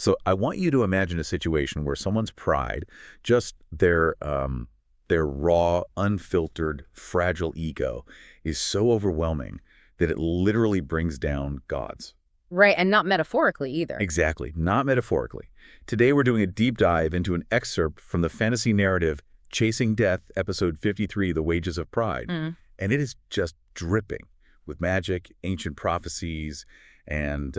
So I want you to imagine a situation where someone's pride, just their raw, unfiltered, fragile ego, is so overwhelming that it literally brings down gods. Right, and not metaphorically either. Exactly, not metaphorically. Today we're doing a deep dive into an excerpt from the fantasy narrative Chasing Death, episode 53, The Wages of Pride. Mm. And it is just dripping with magic, ancient prophecies, and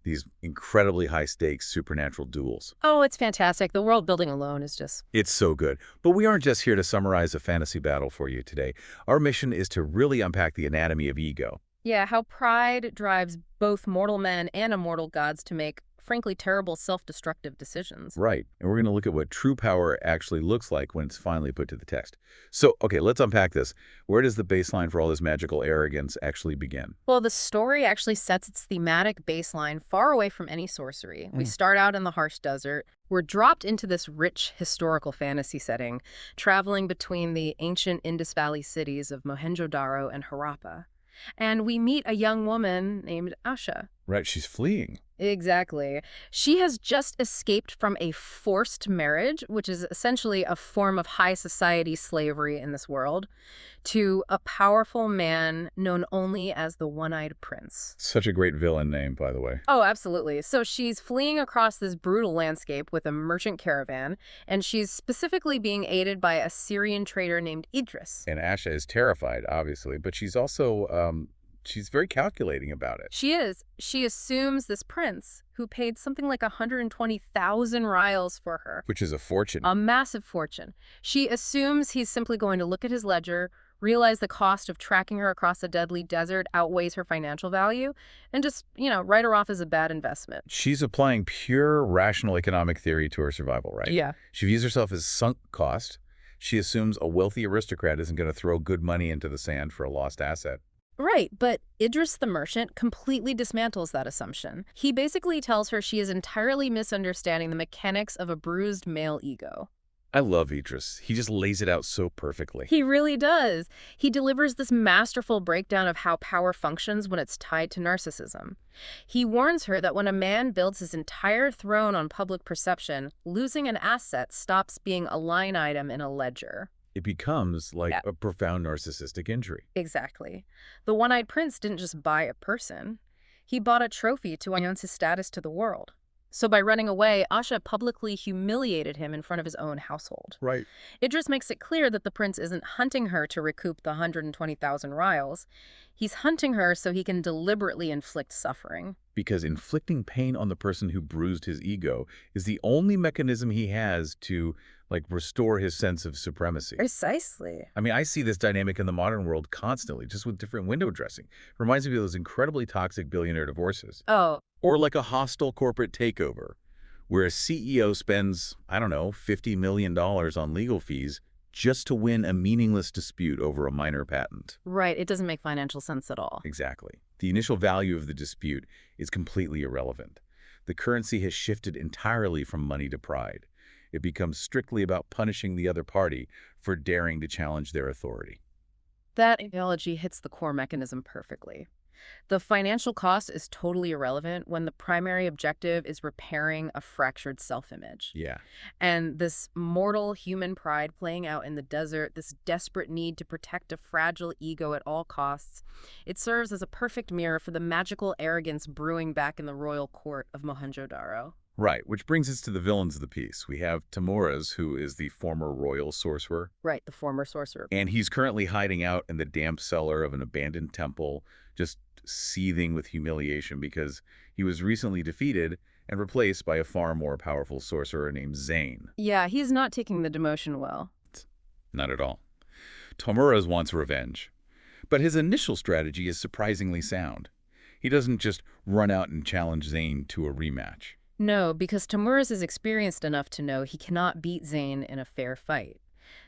these incredibly high-stakes supernatural duels. Oh, it's fantastic. The world building alone is just... It's so good. But we aren't just here to summarize a fantasy battle for you today. Our mission is to really unpack the anatomy of ego. Yeah, how pride drives both mortal men and immortal gods to make, frankly, terrible self-destructive decisions. Right. And we're going to look at what true power actually looks like when it's finally put to the test. So, okay, let's unpack this. Where does the baseline for all this magical arrogance actually begin? Well, the story actually sets its thematic baseline far away from any sorcery. We start out in the harsh desert. We're dropped into this rich historical fantasy setting, traveling between the ancient Indus Valley cities of Mohenjo-Daro and Harappa. And we meet a young woman named Asha. Right, she's fleeing. Exactly. She has just escaped from a forced marriage, which is essentially a form of high society slavery in this world, to a powerful man known only as the One-Eyed Prince. Such a great villain name, by the way. Oh, absolutely. So she's fleeing across this brutal landscape with a merchant caravan, and she's specifically being aided by a Syrian trader named Idris. And Asha is terrified, obviously, but she's also, she's very calculating about it. She is. She assumes this prince, who paid something like 120,000 rials for her. Which is a fortune. A massive fortune. She assumes he's simply going to look at his ledger, realize the cost of tracking her across a deadly desert outweighs her financial value, and just, write her off as a bad investment. She's applying pure rational economic theory to her survival, right? Yeah. She views herself as sunk cost. She assumes a wealthy aristocrat isn't going to throw good money into the sand for a lost asset. Right, but Idris the merchant completely dismantles that assumption. He basically tells her she is entirely misunderstanding the mechanics of a bruised male ego. I love Idris. He just lays it out so perfectly. He really does. He delivers this masterful breakdown of how power functions when it's tied to narcissism. He warns her that when a man builds his entire throne on public perception, losing an asset stops being a line item in a ledger. It becomes like a profound narcissistic injury. Exactly. The One-Eyed Prince didn't just buy a person. He bought a trophy to announce his status to the world. So by running away, Asha publicly humiliated him in front of his own household. Right. Idris makes it clear that the prince isn't hunting her to recoup the 120,000 rials. He's hunting her so he can deliberately inflict suffering. Because inflicting pain on the person who bruised his ego is the only mechanism he has to, restore his sense of supremacy. Precisely. I mean, I see this dynamic in the modern world constantly, just with different window dressing. Reminds me of those incredibly toxic billionaire divorces. Oh. Or like a hostile corporate takeover, where a CEO spends, I don't know, $50 million on legal fees just to win a meaningless dispute over a minor patent. Right. It doesn't make financial sense at all. Exactly. The initial value of the dispute is completely irrelevant. The currency has shifted entirely from money to pride. It becomes strictly about punishing the other party for daring to challenge their authority. That analogy hits the core mechanism perfectly. The financial cost is totally irrelevant when the primary objective is repairing a fractured self-image. Yeah. And this mortal human pride playing out in the desert, this desperate need to protect a fragile ego at all costs, it serves as a perfect mirror for the magical arrogance brewing back in the royal court of Mohenjo-Daro. Right, which brings us to the villains of the piece. We have Tamuras, who is the former royal sorcerer. Right, the former sorcerer. And he's currently hiding out in the damp cellar of an abandoned temple, just seething with humiliation because he was recently defeated and replaced by a far more powerful sorcerer named Zayn. Yeah, he's not taking the demotion well. Not at all. Tamuras wants revenge. But his initial strategy is surprisingly sound. He doesn't just run out and challenge Zayn to a rematch. No, because Tamuras is experienced enough to know he cannot beat Zayn in a fair fight.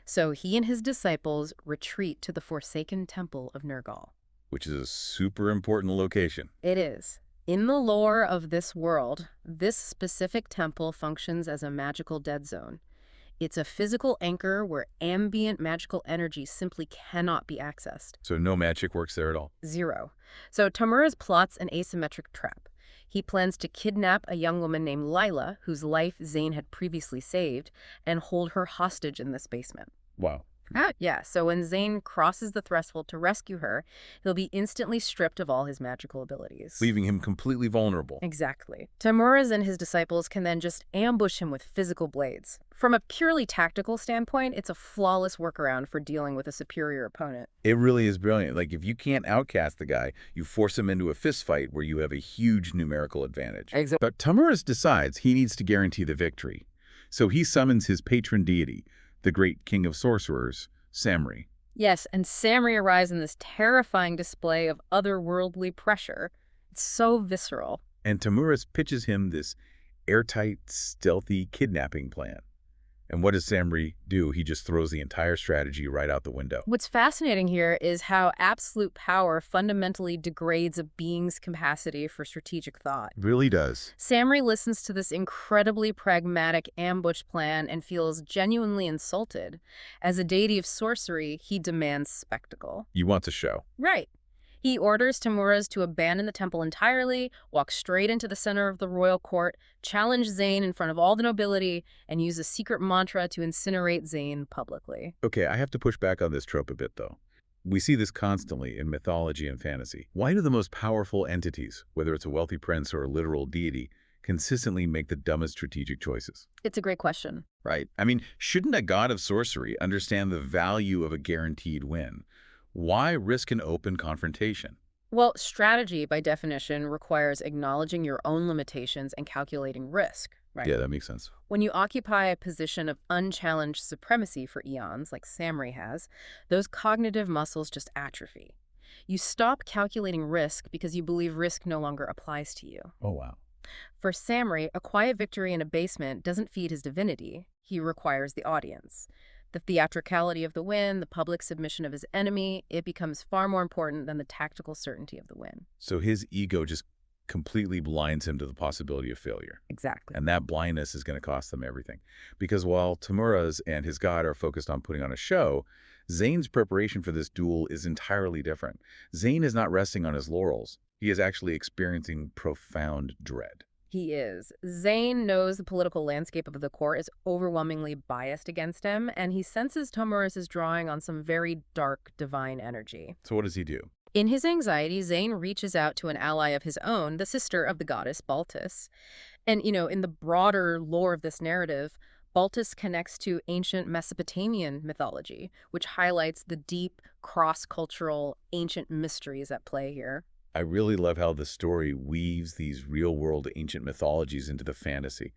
So he and his disciples retreat to the Forsaken Temple of Nergal. Which is a super important location. It is. In the lore of this world, this specific temple functions as a magical dead zone. It's a physical anchor where ambient magical energy simply cannot be accessed. So no magic works there at all? Zero. So Tamuras plots an asymmetric trap. He plans to kidnap a young woman named Lila, whose life Zayn had previously saved, and hold her hostage in this basement. Wow. Yeah, so when Zayn crosses the threshold to rescue her, he'll be instantly stripped of all his magical abilities. Leaving him completely vulnerable. Exactly. Tamura's and his disciples can then just ambush him with physical blades. From a purely tactical standpoint, it's a flawless workaround for dealing with a superior opponent. It really is brilliant. Like, if you can't outcast the guy, you force him into a fist fight where you have a huge numerical advantage. Exactly. But Tamuras decides he needs to guarantee the victory. So he summons his patron deity, the great king of sorcerers, Samri. Yes, and Samri arrives in this terrifying display of otherworldly pressure. It's so visceral. And Tamuras pitches him this airtight, stealthy kidnapping plan. And what does Samri do? He just throws the entire strategy right out the window. What's fascinating here is how absolute power fundamentally degrades a being's capacity for strategic thought. It really does. Samri listens to this incredibly pragmatic ambush plan and feels genuinely insulted. As a deity of sorcery, he demands spectacle. You want to show. Right. He orders Tamuras to abandon the temple entirely, walk straight into the center of the royal court, challenge Zayn in front of all the nobility, and use a secret mantra to incinerate Zayn publicly. Okay, I have to push back on this trope a bit, though. We see this constantly in mythology and fantasy. Why do the most powerful entities, whether it's a wealthy prince or a literal deity, consistently make the dumbest strategic choices? It's a great question. Right. I mean, shouldn't a god of sorcery understand the value of a guaranteed win? Why risk an open confrontation? Well, strategy, by definition, requires acknowledging your own limitations and calculating risk, right? Yeah, that makes sense. When you occupy a position of unchallenged supremacy for eons, like Samri has, those cognitive muscles just atrophy. You stop calculating risk because you believe risk no longer applies to you. Oh, wow. For Samri, a quiet victory in a basement doesn't feed his divinity. He requires the audience. The theatricality of the win, the public submission of his enemy, it becomes far more important than the tactical certainty of the win. So his ego just completely blinds him to the possibility of failure. Exactly. And that blindness is going to cost them everything. Because while Tamuras and his god are focused on putting on a show, Zayn's preparation for this duel is entirely different. Zayn is not resting on his laurels. He is actually experiencing profound dread. He is. Zayn knows the political landscape of the court is overwhelmingly biased against him, and he senses Tamuras is drawing on some very dark divine energy. So what does he do? In his anxiety, Zayn reaches out to an ally of his own, the sister of the goddess Baltus. And, in the broader lore of this narrative, Baltus connects to ancient Mesopotamian mythology, which highlights the deep, cross-cultural, ancient mysteries at play here. I really love how the story weaves these real-world ancient mythologies into the fantasy.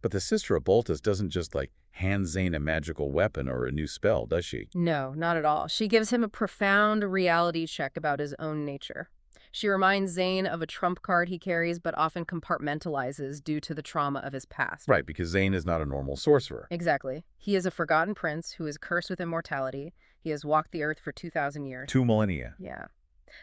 But the sister of Baltus doesn't just, hand Zayn a magical weapon or a new spell, does she? No, not at all. She gives him a profound reality check about his own nature. She reminds Zayn of a trump card he carries but often compartmentalizes due to the trauma of his past. Right, because Zayn is not a normal sorcerer. Exactly. He is a forgotten prince who is cursed with immortality. He has walked the earth for 2,000 years. 2 millennia. Yeah.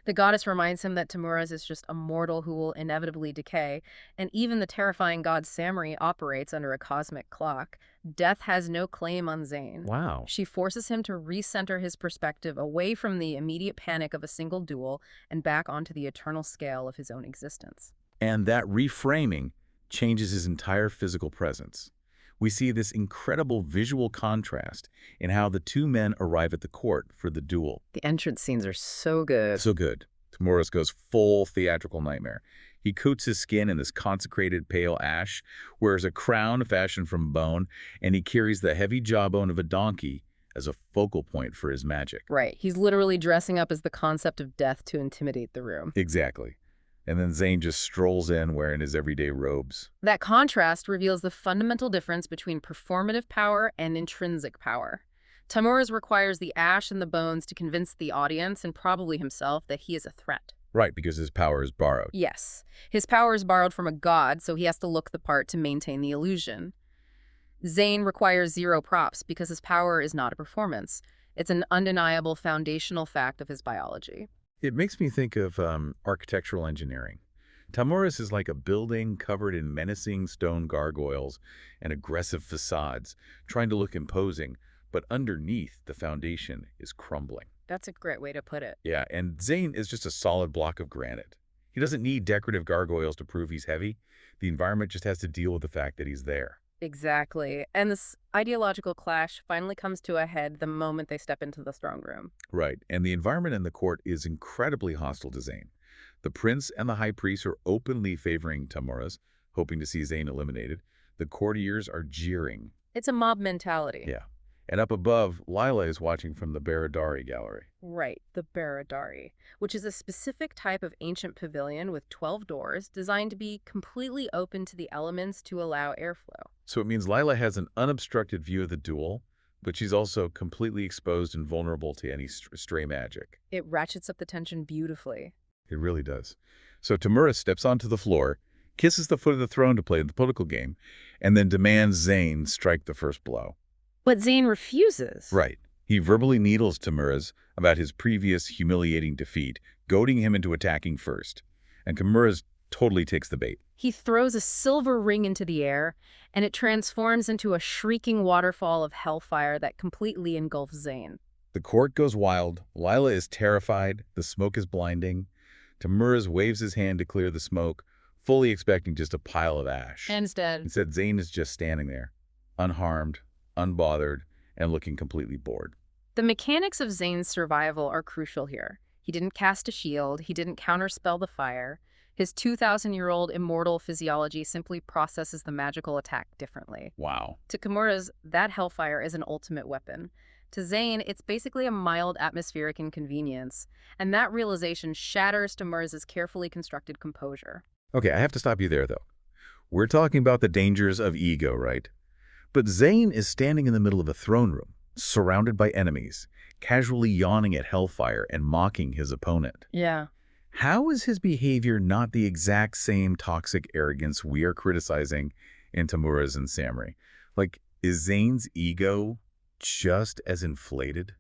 The goddess reminds him that Tamuras is just a mortal who will inevitably decay, and even the terrifying god Samri operates under a cosmic clock. Death has no claim on Zayn. Wow. She forces him to recenter his perspective away from the immediate panic of a single duel and back onto the eternal scale of his own existence. And that reframing changes his entire physical presence. We see this incredible visual contrast in how the two men arrive at the court for the duel. The entrance scenes are so good. So good. Tamuras goes full theatrical nightmare. He coats his skin in this consecrated pale ash, wears a crown fashioned from bone, and he carries the heavy jawbone of a donkey as a focal point for his magic. Right. He's literally dressing up as the concept of death to intimidate the room. Exactly. And then Zayn just strolls in wearing his everyday robes. That contrast reveals the fundamental difference between performative power and intrinsic power. Tamuras requires the ash and the bones to convince the audience, and probably himself, that he is a threat. Right, because his power is borrowed. Yes. His power is borrowed from a god, so he has to look the part to maintain the illusion. Zayn requires zero props because his power is not a performance. It's an undeniable foundational fact of his biology. It makes me think of architectural engineering. Tamuras is like a building covered in menacing stone gargoyles and aggressive facades, trying to look imposing, but underneath the foundation is crumbling. That's a great way to put it. Yeah, and Zayn is just a solid block of granite. He doesn't need decorative gargoyles to prove he's heavy. The environment just has to deal with the fact that he's there. Exactly. And this ideological clash finally comes to a head the moment they step into the throne room. Right, and the environment in the court is incredibly hostile to Zayn. The prince and the high priest are openly favoring Tamuras, hoping to see Zayn eliminated. The courtiers are jeering. It's a mob mentality. Yeah. And up above, Lila is watching from the Baradari gallery. Right, the Baradari, which is a specific type of ancient pavilion with 12 doors designed to be completely open to the elements to allow airflow. So it means Lila has an unobstructed view of the duel, but she's also completely exposed and vulnerable to any stray magic. It ratchets up the tension beautifully. It really does. So Tamura steps onto the floor, kisses the foot of the throne to play the political game, and then demands Zayn strike the first blow. But Zayn refuses. Right. He verbally needles Tamuras about his previous humiliating defeat, goading him into attacking first. And Tamuras totally takes the bait. He throws a silver ring into the air, and it transforms into a shrieking waterfall of hellfire that completely engulfs Zayn. The court goes wild. Lila is terrified. The smoke is blinding. Tamuras waves his hand to clear the smoke, fully expecting just a pile of ash. And instead, Zayn is just standing there, unharmed, unbothered, and looking completely bored. the mechanics of Zayn's survival are crucial here. He didn't cast a shield, he didn't counterspell the fire. His 2,000-year-old immortal physiology simply processes the magical attack differently. Wow. To Kimura's, that hellfire is an ultimate weapon. To Zayn, it's basically a mild atmospheric inconvenience, and that realization shatters Timur's carefully constructed composure. Okay, I have to stop you there, though. We're talking about the dangers of ego, right? But Zayn is standing in the middle of a throne room, surrounded by enemies, casually yawning at hellfire and mocking his opponent. Yeah. How is his behavior not the exact same toxic arrogance we are criticizing in Tamuras and Samri? Like, is Zayn's ego just as inflated?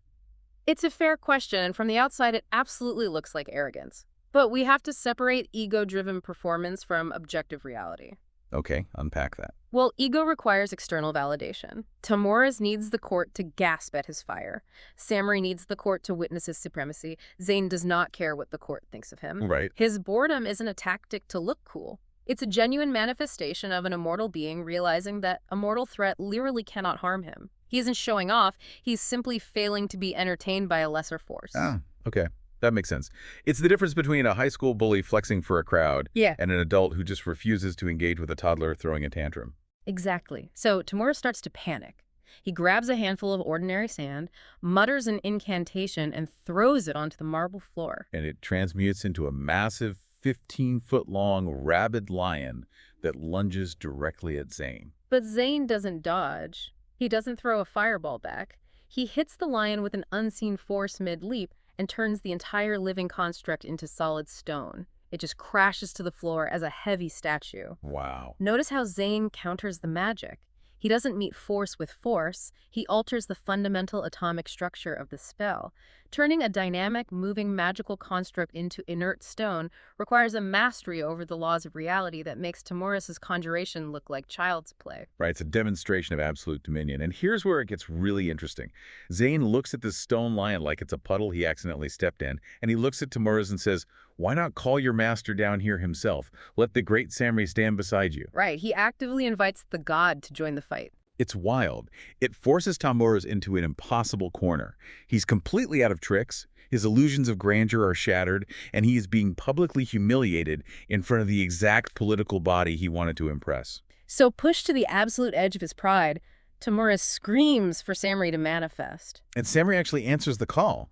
It's a fair question, and from the outside, it absolutely looks like arrogance. But we have to separate ego-driven performance from objective reality. Okay, unpack that. Well, ego requires external validation. Tamuras needs the court to gasp at his fire. Samri needs the court to witness his supremacy. Zayn does not care what the court thinks of him. Right. His boredom isn't a tactic to look cool. It's a genuine manifestation of an immortal being realizing that a mortal threat literally cannot harm him. He isn't showing off, he's simply failing to be entertained by a lesser force. Ah, okay. That makes sense. It's the difference between a high school bully flexing for a crowd and an adult who just refuses to engage with a toddler throwing a tantrum. Exactly. So Tamura starts to panic. He grabs a handful of ordinary sand, mutters an incantation, and throws it onto the marble floor. And it transmutes into a massive 15-foot-long rabid lion that lunges directly at Zayn. But Zayn doesn't dodge. He doesn't throw a fireball back. He hits the lion with an unseen force mid-leap and turns the entire living construct into solid stone. It just crashes to the floor as a heavy statue. Wow. Notice how Zayn counters the magic. He doesn't meet force with force, he alters the fundamental atomic structure of the spell. Turning a dynamic, moving magical construct into inert stone requires a mastery over the laws of reality that makes Tamuras' conjuration look like child's play. Right, it's a demonstration of absolute dominion. And here's where it gets really interesting. Zayn looks at this stone lion like it's a puddle he accidentally stepped in, and he looks at Tamuras and says, "Why not call your master down here himself? Let the great Samri stand beside you." Right, he actively invites the god to join the fight. It's wild. It forces Tamuras into an impossible corner. He's completely out of tricks, his illusions of grandeur are shattered, and he is being publicly humiliated in front of the exact political body he wanted to impress. So pushed to the absolute edge of his pride, Tamuras screams for Samri to manifest. And Samri actually answers the call.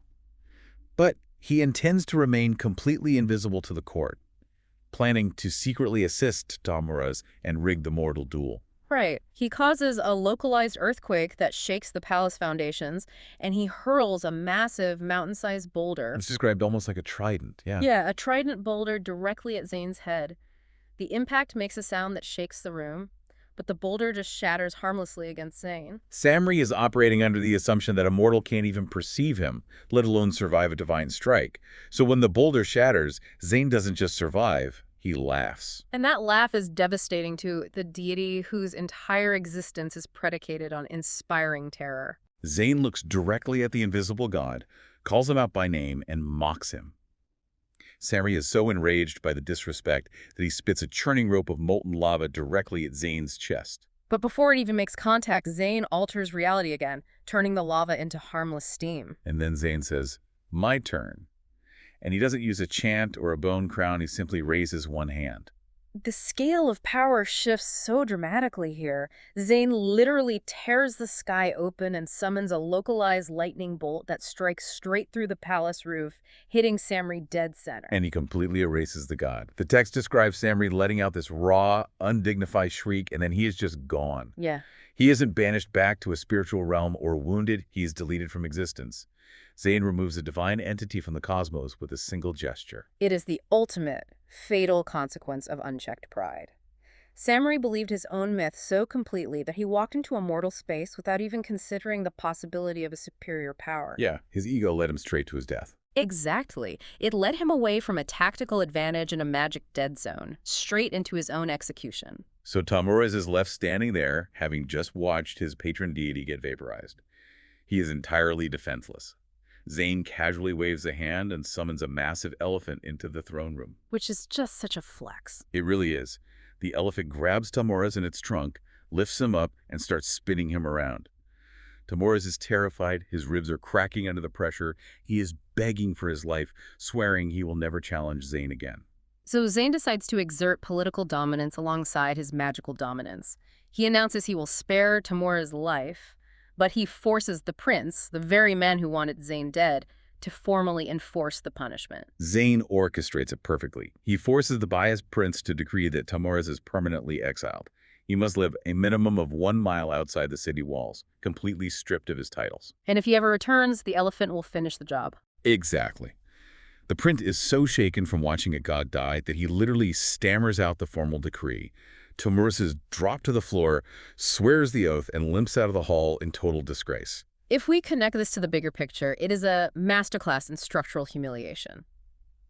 But he intends to remain completely invisible to the court, planning to secretly assist Tamuras and rig the mortal duel. Right. He causes a localized earthquake that shakes the palace foundations, and he hurls a massive mountain-sized boulder. It's described almost like a trident, yeah. Yeah, a trident boulder directly at Zayn's head. The impact makes a sound that shakes the room, but the boulder just shatters harmlessly against Zayn. Samri is operating under the assumption that a mortal can't even perceive him, let alone survive a divine strike. So when the boulder shatters, Zayn doesn't just survive, he laughs. And that laugh is devastating to the deity whose entire existence is predicated on inspiring terror. Zayn looks directly at the invisible god, calls him out by name, and mocks him. Samri is so enraged by the disrespect that he spits a churning rope of molten lava directly at Zayn's chest. But before it even makes contact, Zayn alters reality again, turning the lava into harmless steam. And then Zayn says, "My turn." And he doesn't use a chant or a bone crown, he simply raises one hand. The scale of power shifts so dramatically here. Zayn literally tears the sky open and summons a localized lightning bolt that strikes straight through the palace roof, hitting Samri dead center. And he completely erases the god. The text describes Samri letting out this raw, undignified shriek, and then he is just gone. Yeah. He isn't banished back to a spiritual realm or wounded, he is deleted from existence. Zayn removes a divine entity from the cosmos with a single gesture. It is the ultimate, fatal consequence of unchecked pride. Samri believed his own myth so completely that he walked into a mortal space without even considering the possibility of a superior power. Yeah, his ego led him straight to his death. Exactly. It led him away from a tactical advantage in a magic dead zone, straight into his own execution. So Tamurraz is left standing there, having just watched his patron deity get vaporized. He is entirely defenseless. Zayn casually waves a hand and summons a massive elephant into the throne room. Which is just such a flex. It really is. The elephant grabs Tamurraz in its trunk, lifts him up, and starts spinning him around. Tamurraz is terrified, his ribs are cracking under the pressure, he is begging for his life, swearing he will never challenge Zayn again. So Zayn decides to exert political dominance alongside his magical dominance. He announces he will spare Tamurraz's life, but he forces the prince, the very man who wanted Zayn dead, to formally enforce the punishment. Zayn orchestrates it perfectly. He forces the biased prince to decree that Tamurraz is permanently exiled. He must live a minimum of 1 mile outside the city walls, completely stripped of his titles. And if he ever returns, the elephant will finish the job. Exactly. The prince is so shaken from watching a god die that he literally stammers out the formal decree. Tamurraz is dropped to the floor, swears the oath, and limps out of the hall in total disgrace. If we connect this to the bigger picture, it is a masterclass in structural humiliation.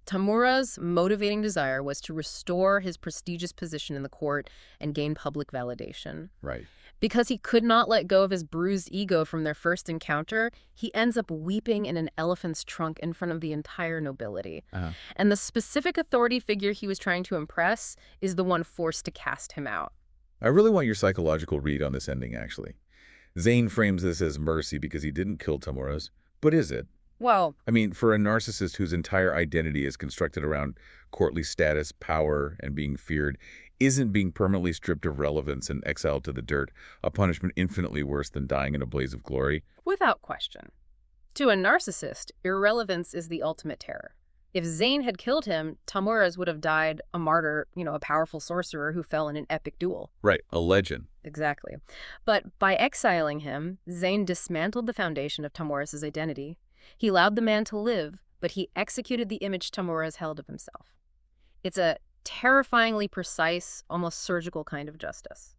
Tamurraz's motivating desire was to restore his prestigious position in the court and gain public validation. Right. Because he could not let go of his bruised ego from their first encounter, he ends up weeping in an elephant's trunk in front of the entire nobility. And the specific authority figure he was trying to impress is the one forced to cast him out. I really want your psychological read on this ending, actually. Zayn frames this as mercy because he didn't kill Tamurraz, but is it? Well, I mean, for a narcissist whose entire identity is constructed around courtly status, power, and being feared, isn't being permanently stripped of relevance and exiled to the dirt a punishment infinitely worse than dying in a blaze of glory? without question. To a narcissist, irrelevance is the ultimate terror. If Zayn had killed him, Tamurraz would have died a martyr, a powerful sorcerer who fell in an epic duel. Right, a legend. Exactly. But by exiling him, Zayn dismantled the foundation of Tamurraz's identity. He allowed the man to live, but he executed the image Tamurraz held of himself. It's a terrifyingly precise, almost surgical kind of justice.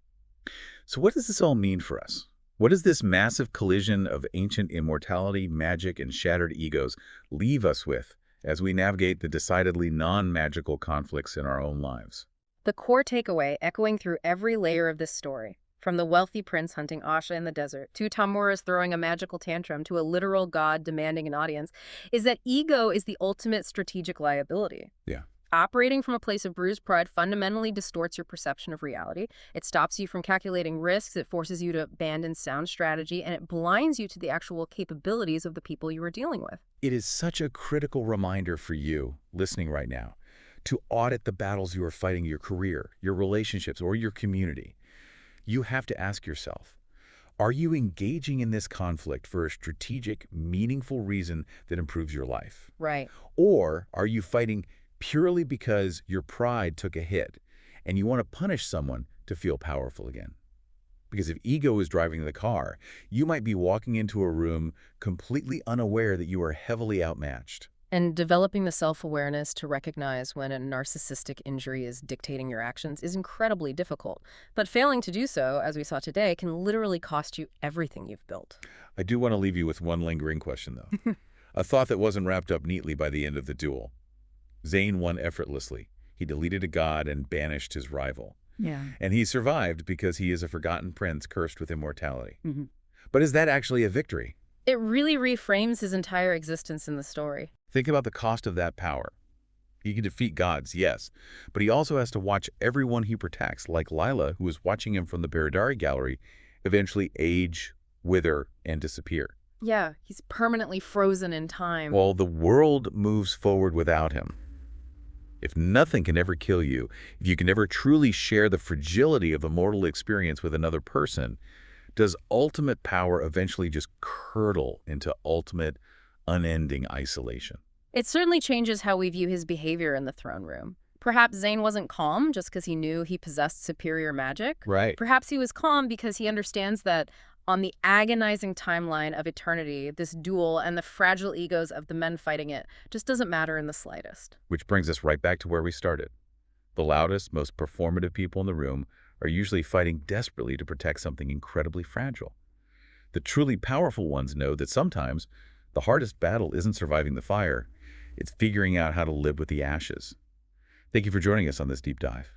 So what does this all mean for us? What does this massive collision of ancient immortality, magic, and shattered egos leave us with as we navigate the decidedly non-magical conflicts in our own lives? The core takeaway, echoing through every layer of this story, from the wealthy prince hunting Asha in the desert, to Tamurraz throwing a magical tantrum, to a literal god demanding an audience, is that ego is the ultimate strategic liability. Yeah. Operating from a place of bruised pride fundamentally distorts your perception of reality. It stops you from calculating risks, it forces you to abandon sound strategy, and it blinds you to the actual capabilities of the people you are dealing with. It is such a critical reminder for you, listening right now, to audit the battles you are fighting in your career, your relationships, or your community. You have to ask yourself, are you engaging in this conflict for a strategic, meaningful reason that improves your life? Right. Or are you fighting purely because your pride took a hit and you want to punish someone to feel powerful again? Because if ego is driving the car, you might be walking into a room completely unaware that you are heavily outmatched. And developing the self-awareness to recognize when a narcissistic injury is dictating your actions is incredibly difficult. But failing to do so, as we saw today, can literally cost you everything you've built. I do want to leave you with one lingering question, though. A thought that wasn't wrapped up neatly by the end of the duel. Zayn won effortlessly. He deleted a god and banished his rival. Yeah. And he survived because he is a forgotten prince cursed with immortality. Mm-hmm. But is that actually a victory? It really reframes his entire existence in the story. Think about the cost of that power. He can defeat gods, yes, but he also has to watch everyone he protects, like Lila, who is watching him from the Baradari gallery, eventually age, wither, and disappear. Yeah, he's permanently frozen in time. While the world moves forward without him. If nothing can ever kill you, if you can never truly share the fragility of a mortal experience with another person, does ultimate power eventually just curdle into ultimate, unending isolation? It certainly changes how we view his behavior in the throne room. Perhaps Zayn wasn't calm just because he knew he possessed superior magic. Right. Perhaps he was calm because he understands that on the agonizing timeline of eternity, this duel and the fragile egos of the men fighting it just doesn't matter in the slightest. Which brings us right back to where we started. The loudest, most performative people in the room are usually fighting desperately to protect something incredibly fragile. The truly powerful ones know that sometimes the hardest battle isn't surviving the fire, it's figuring out how to live with the ashes. Thank you for joining us on this deep dive.